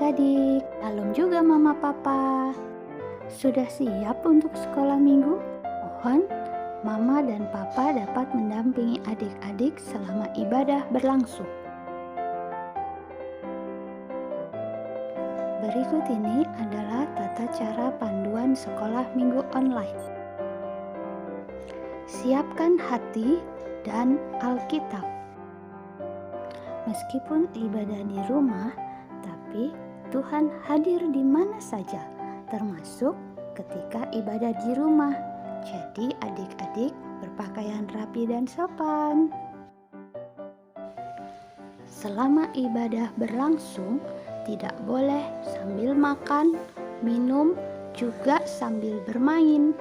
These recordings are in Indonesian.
adik-adik, salam juga mama papa. Sudah siap untuk sekolah minggu? Mohon mama dan papa dapat mendampingi adik-adik selama ibadah berlangsung. Berikut ini adalah tata cara panduan sekolah minggu online. Siapkan hati dan Alkitab. Meskipun ibadah di rumah, tapi Tuhan hadir di mana saja, termasuk ketika ibadah di rumah. Jadi adik-adik berpakaian rapi dan sopan. Selama ibadah berlangsung, tidak boleh sambil makan, minum, juga sambil bermain.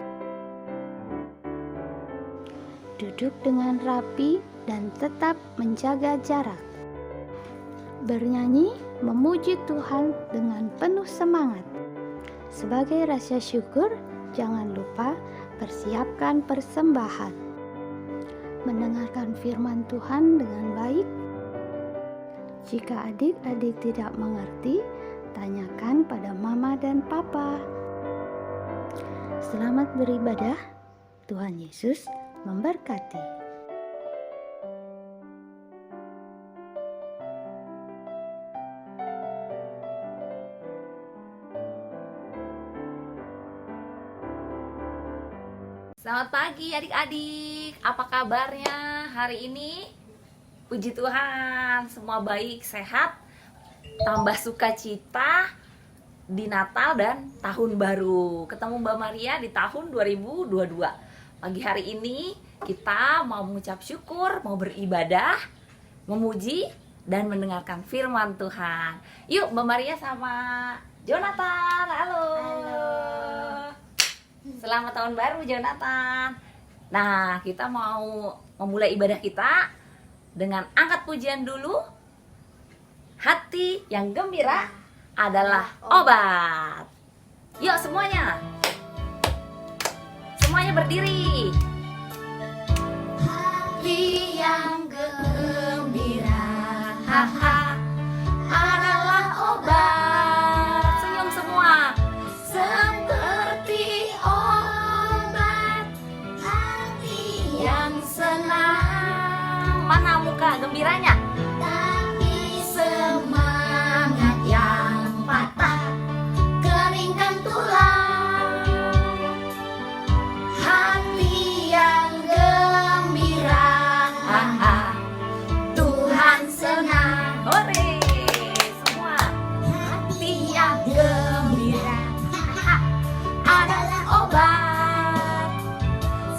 Duduk dengan rapi dan tetap menjaga jarak. Bernyanyi memuji Tuhan dengan penuh semangat. Sebagai rasa syukur, jangan lupa persiapkan persembahan. Mendengarkan firman Tuhan dengan baik. Jika adik-adik tidak mengerti, tanyakan pada mama dan papa. Selamat beribadah. Tuhan Yesus memberkati. Selamat pagi adik-adik, apa kabarnya hari ini? Puji Tuhan, semua baik, sehat, tambah sukacita di Natal dan Tahun Baru. Ketemu Mbak Maria di tahun 2022. Pagi hari ini kita mau mengucap syukur, mau beribadah, memuji, dan mendengarkan firman Tuhan. Yuk Mbak Maria sama Jonathan, halo. Selamat tahun baru Jonathan. Nah, kita mau memulai ibadah kita dengan angkat pujian dulu. Hati yang gembira adalah obat. Yuk semuanya. Semuanya berdiri. Hati yang gembira, haha, adalah obat. Senyum semua. Seperti obat hati yang senang. Mana muka gembiranya? Tapi semangat yang patah keringkan tulang. Hati yang gembira, Tuhan senang. Hore, semua. Hati yang gembira adalah obat,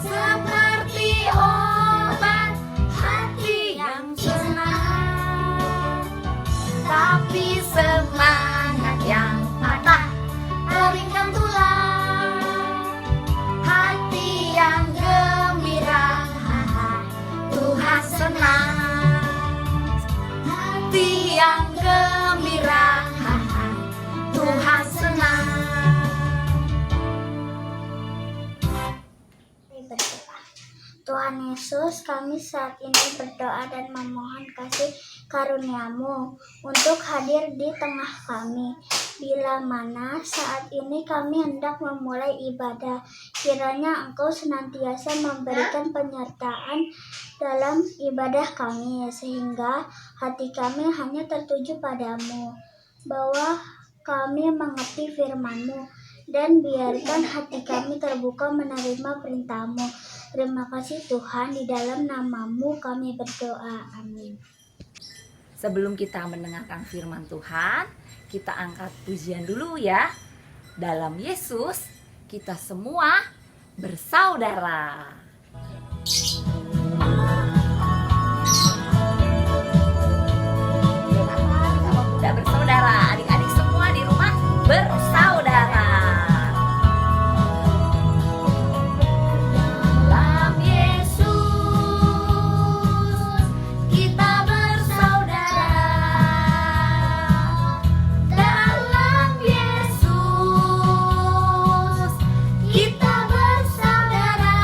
seperti obat hati yang senang. Tapi semangat yang patah keringkan tulang. Hati yang gembira, Tuhan senang. Hati yang gembira, Tuhan senang. Tuhan Yesus, kami saat ini berdoa dan memohon kasih karunia-Mu untuk hadir di tengah kami. Bila mana saat ini kami hendak memulai ibadah, kiranya Engkau senantiasa memberikan penyertaan dalam ibadah kami, sehingga hati kami hanya tertuju padamu, bahwa kami mengerti firman-Mu, dan biarkan hati kami terbuka menerima perintah-Mu. Terima kasih Tuhan, di dalam nama-Mu kami berdoa. Amin. Sebelum kita mendengarkan firman Tuhan, kita angkat pujian dulu ya. Dalam Yesus, kita semua bersaudara. Sama muda bersaudara, adik-adik semua di rumah bersaudara. Dalam Yesus kita bersaudara. Dalam Yesus kita bersaudara.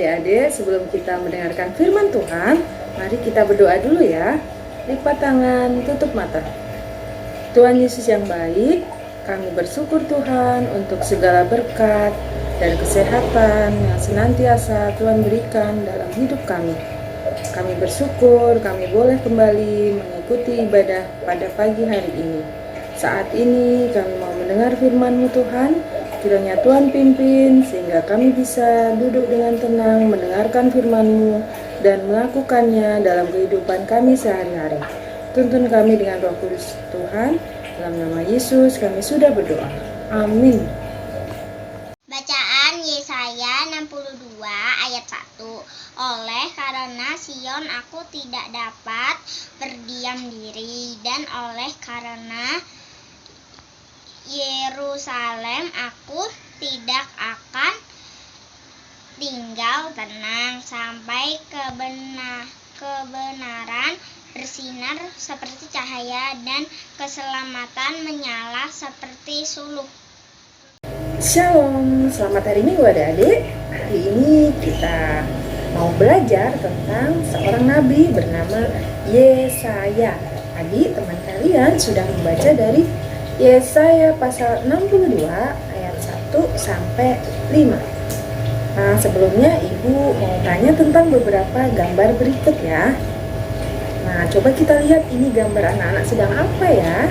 Adik-adik, sebelum kita mendengarkan firman Tuhan, mari kita berdoa dulu ya. Lipat tangan, tutup mata. Tuhan Yesus yang baik, kami bersyukur Tuhan untuk segala berkat dan kesehatan yang senantiasa Tuhan berikan dalam hidup kami. Kami bersyukur kami boleh kembali mengikuti ibadah pada pagi hari ini. Saat ini kami mau mendengar firman-Mu Tuhan. Kiranya Tuhan pimpin sehingga kami bisa duduk dengan tenang mendengarkan firman-Mu dan melakukannya dalam kehidupan kami sehari-hari. Tuntun kami dengan Roh Kudus Tuhan. Dalam nama Yesus kami sudah berdoa. Amin. Bacaan Yesaya 62 ayat 1. Oleh karena Sion aku tidak dapat berdiam diri, dan oleh karena Yerusalem aku tidak akan tinggal tenang sampai kebenaran bersinar seperti cahaya dan keselamatan menyala seperti suluk. Shalom, selamat hari Minggu adik-adik. Hari ini kita mau belajar tentang seorang nabi bernama Yesaya. Tadi teman kalian sudah membaca dari Yesaya pasal 62 ayat 1 sampai 5. Nah, sebelumnya Ibu mau tanya tentang beberapa gambar berikut ya. Nah, coba kita lihat ini gambar anak-anak sedang apa ya?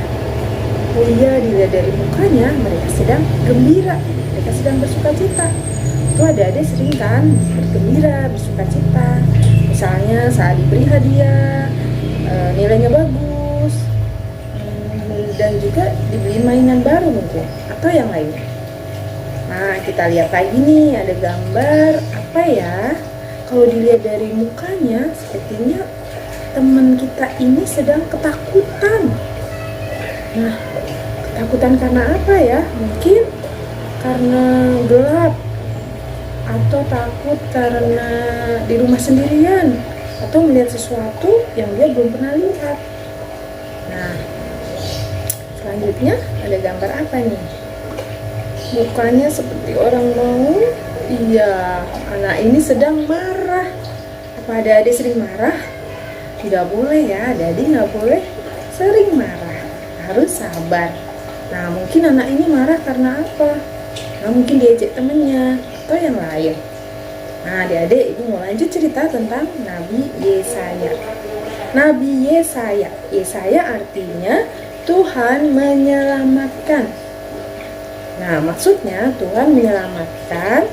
Oh iya, dilihat dari mukanya mereka sedang gembira, mereka sedang bersuka cita. Itu adik-adik sering kan bergembira, bersuka cita. Misalnya saat diberi hadiah, nilainya bagus, dan juga dibeli mainan baru mungkin, atau yang lainnya. Nah, kita lihat lagi nih, ada gambar apa ya? Kalau dilihat dari mukanya, sepertinya teman kita ini sedang ketakutan. Nah, ketakutan karena apa ya? Mungkin karena gelap, atau takut karena di rumah sendirian, atau melihat sesuatu yang dia belum pernah lihat. Nah, selanjutnya ada gambar apa nih? Mukanya seperti orang mau. Iya, anak ini sedang marah. Apa adik-adik sering marah? Tidak boleh ya, adik-adik nggak boleh sering marah. Harus sabar. Nah, mungkin anak ini marah karena apa? Nah, mungkin diejek temennya atau yang lain. Nah, adik-adik, Ibu mau lanjut cerita tentang Nabi Yesaya. Nabi Yesaya. Yesaya artinya Tuhan menyelamatkan. Nah, maksudnya Tuhan menyelamatkan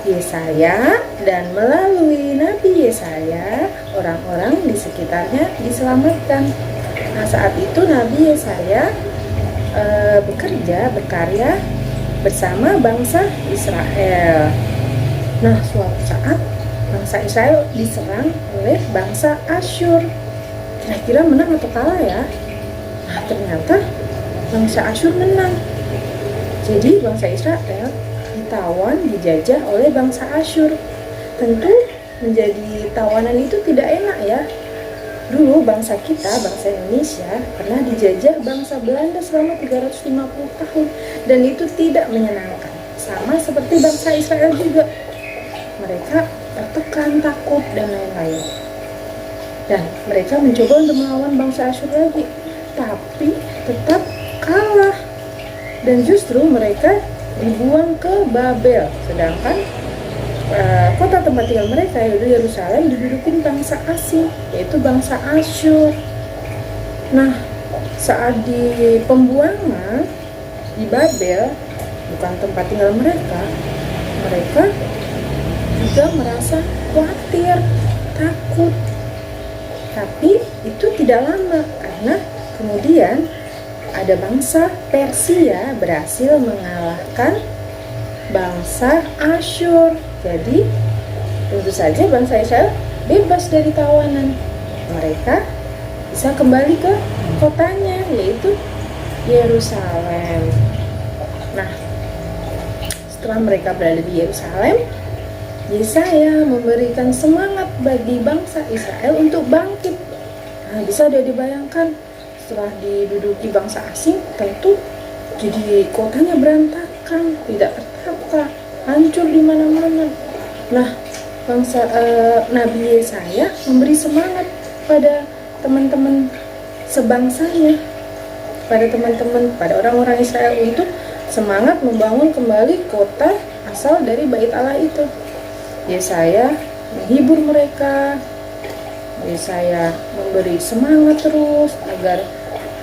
Yesaya, dan melalui Nabi Yesaya orang-orang di sekitarnya diselamatkan. Nah, saat itu Nabi Yesaya berkarya bersama bangsa Israel. Nah, suatu saat bangsa Israel diserang oleh bangsa Asyur. Kira-kira menang atau kalah ya? Nah, ternyata bangsa Asyur menang. Jadi bangsa Israel ditawan, dijajah oleh bangsa Asyur. Tentu menjadi tawanan itu tidak enak ya. Dulu bangsa kita, bangsa Indonesia, pernah dijajah bangsa Belanda selama 350 tahun. Dan itu tidak menyenangkan. Sama seperti bangsa Israel juga. Mereka tertekan, takut, dan lain-lain. Dan mereka mencoba untuk melawan bangsa Asyur lagi. Tapi tetap kalah. Dan justru mereka dibuang ke Babel. Sedangkan kota tempat tinggal mereka, yaitu Yerusalem, didudukin bangsa asing, yaitu bangsa Asyur. Nah, saat di pembuangan di Babel, bukan tempat tinggal mereka, mereka juga merasa khawatir, takut. Tapi itu tidak lama, karena kemudian ada bangsa Persia berhasil mengalahkan bangsa Asyur. Jadi tentu saja bangsa Israel bebas dari tawanan. Mereka bisa kembali ke kotanya, yaitu Yerusalem. Nah, setelah mereka berada di Yerusalem, Yesaya memberikan semangat bagi bangsa Israel untuk bangkit. Nah, bisa dibayangkan, setelah diduduki bangsa asing, tentu jadi kotanya berantakan, tidak tertata, hancur di mana-mana. Nah, Nabi Yesaya memberi semangat pada teman-teman sebangsanya, pada orang-orang Israel untuk semangat membangun kembali kota asal dari Bait Allah itu. Yesaya menghibur mereka, Yesaya memberi semangat terus agar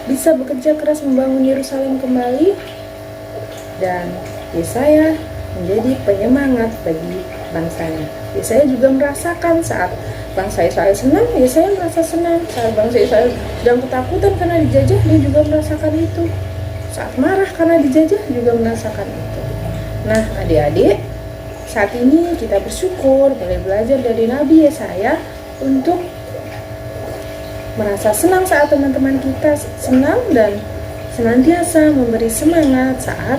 bisa bekerja keras membangun Yerusalem kembali, dan Yesaya menjadi penyemangat bagi bangsanya. Yesaya juga merasakan saat bangsa Israel senang, Yesaya merasa senang. Saat bangsa Israel sedang ketakutan karena dijajah, dia juga merasakan itu. Saat marah karena dijajah, juga merasakan itu. Nah, adik-adik, saat ini kita bersyukur boleh belajar dari Nabi Yesaya untuk merasa senang saat teman-teman kita senang, dan senantiasa memberi semangat saat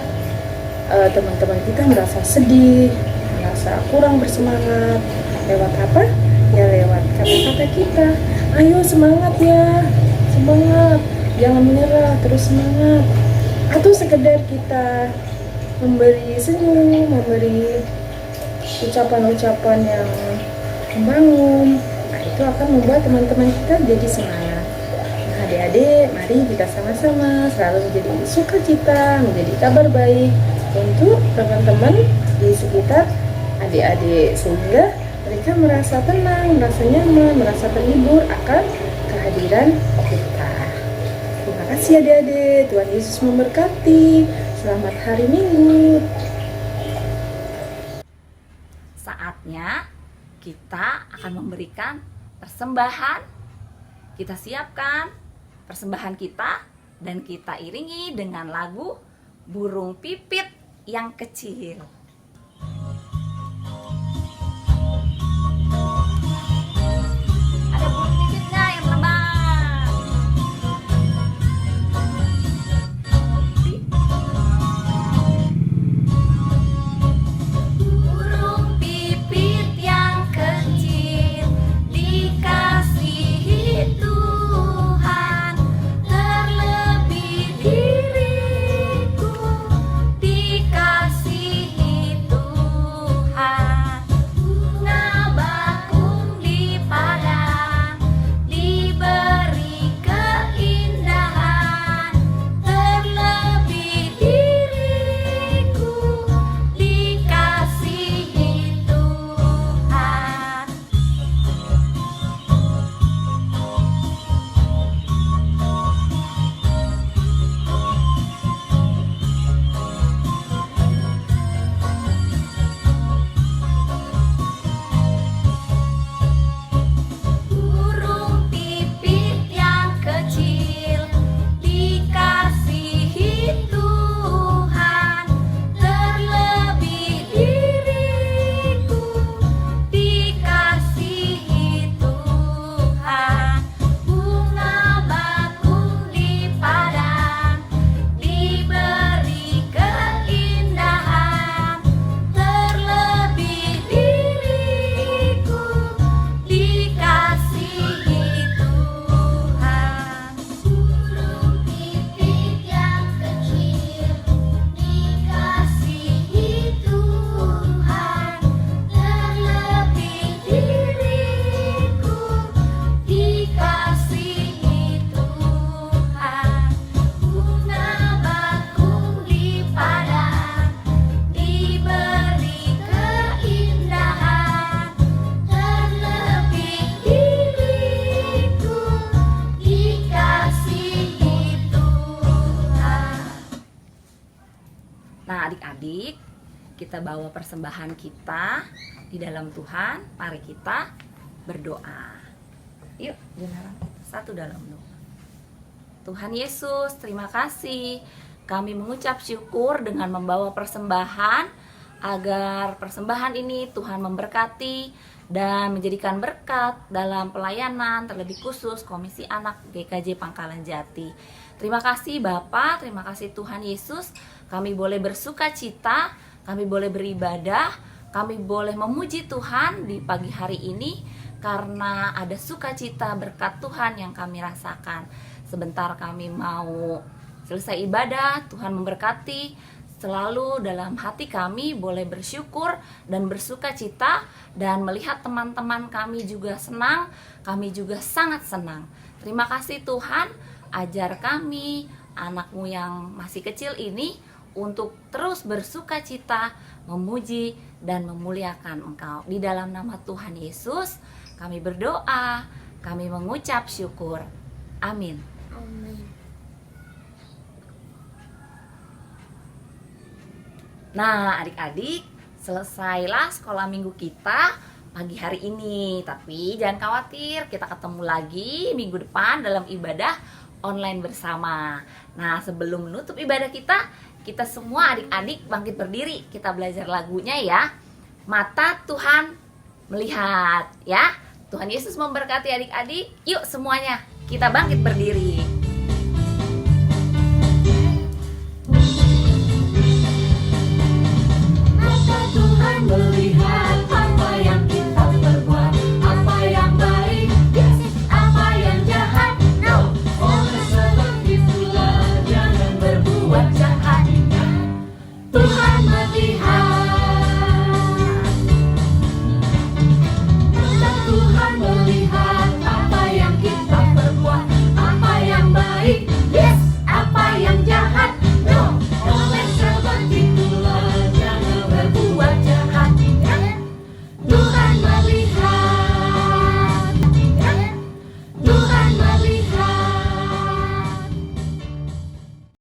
teman-teman kita merasa sedih, merasa kurang bersemangat. Lewat apa? Ya lewat kata-kata kita. Ayo semangat ya, semangat, jangan menyerah, terus semangat. Atau sekedar kita memberi senyum, memberi ucapan-ucapan yang membangun. Nah, itu akan membuat teman-teman kita jadi semangat. Nah, adik-adik, mari kita sama-sama selalu menjadi sukacita, menjadi kabar baik untuk teman-teman di sekitar adik-adik, sehingga mereka merasa tenang, merasa nyaman, merasa terhibur akan kehadiran kita. Terima kasih adik-adik, Tuhan Yesus memberkati. Selamat hari Minggu. Saatnya kita akan memberikan persembahan. Kita siapkan persembahan kita dan kita iringi dengan lagu Burung Pipit yang Kecil. Ada burung pipitnya yang terbang. Burung pipit yang kecil dikasihi Tuhan, terlebih diriku dikasihi Tuhan. Bunga bakung di padang diberi keindahan, terlebih diriku dikasihi Tuhan. Burung pipit yang kecil dikasihi Tuhan, terlebih diriku dikasihi Tuhan. Bunga bakung di padang diberi keindahan, terlebih diriku dikasihi Tuhan. Burung pipit yang kecil dikasihi Tuhan, terlebih diriku dikasihi Tuhan. Bunga bakung di padang diberi keindahan, terlebih diriku dikasihi Tuhan. Nah, adik-adik, kita bawa persembahan kita di dalam Tuhan. Mari kita berdoa. Yuk, dengarkan satu dalam doa. Tuhan Yesus, terima kasih. Kami mengucap syukur dengan membawa persembahan, agar persembahan ini Tuhan memberkati dan menjadikan berkat dalam pelayanan, terlebih khusus Komisi Anak GKJ Pangkalan Jati. Terima kasih Bapa, terima kasih Tuhan Yesus. Kami boleh bersuka cita, kami boleh beribadah, kami boleh memuji Tuhan di pagi hari ini karena ada sukacita berkat Tuhan yang kami rasakan. Sebentar kami mau selesai ibadah, Tuhan memberkati. selalu dalam hati kami boleh bersyukur dan bersuka cita, dan melihat teman-teman kami juga senang, kami juga sangat senang. Terima kasih Tuhan, ajar kami, anak-Mu yang masih kecil ini, untuk terus bersuka cita, memuji dan memuliakan Engkau. Di dalam nama Tuhan Yesus kami berdoa, kami mengucap syukur. Amin. Amin. Nah, adik-adik, selesailah sekolah minggu kita pagi hari ini. Tapi jangan khawatir, kita ketemu lagi minggu depan dalam ibadah online bersama. Nah, sebelum menutup ibadah kita semua adik-adik bangkit berdiri. Kita belajar lagunya ya. Mata Tuhan melihat ya. Tuhan Yesus memberkati adik-adik. Yuk semuanya, kita bangkit berdiri.